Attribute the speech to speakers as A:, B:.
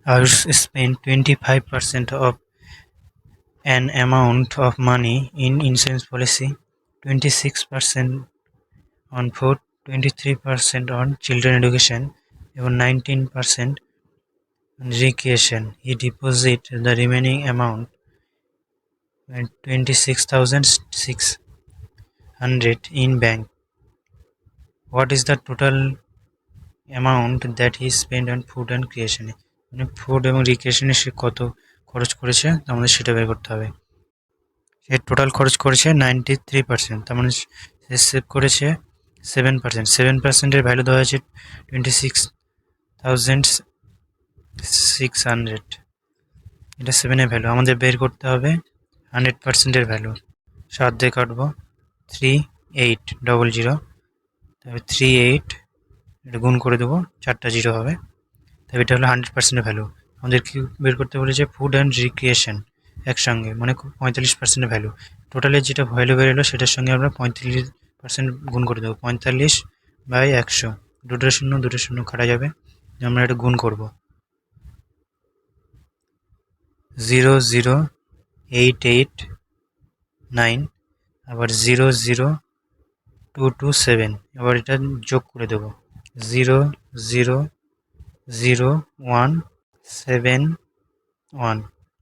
A: I spend 25% of an amount of money in insurance policy, 26% on food, 23% on children education, এবং 19% on recreation. He deposit the remaining amount, 26,600 in bank. What is the total amount that he spent on food and creation? মানে food এবং রিক্রিয়েশনে সে কত খরচ করেছে আমাদের সেটা বের করতে হবে। সে টোটাল খরচ করেছে 93%, তার মানে সে সেভ করেছে 7%। 7%-এর ভ্যালু দেওয়া হয়েছে 26,600, এটা 7-এর ভ্যালু। আমাদের বের করতে হবে 100%-এর ভ্যালু। 7 দিয়ে কাটবো, 3800, তবে 38 এটা গুণ করে দেবো, 4টা জিরো হবে, তবে এটা হলো 100%-এর ভ্যালু। আমাদের কি বের করতে বলেছে? ফুড অ্যান্ড রিক্রিয়েশন একসঙ্গে, মানে 45%-এর ভ্যালু। টোটালের যেটা ভ্যালু বেরোলো সেটার সঙ্গে আমরা 35% গুণ করে দেবো, 45/100। দুটো শূন্য কাটা যাবে, আমরা এটা গুণ করব। 00889, আবার 00227, এবার এটা যোগ করে দেবো, 00017 1।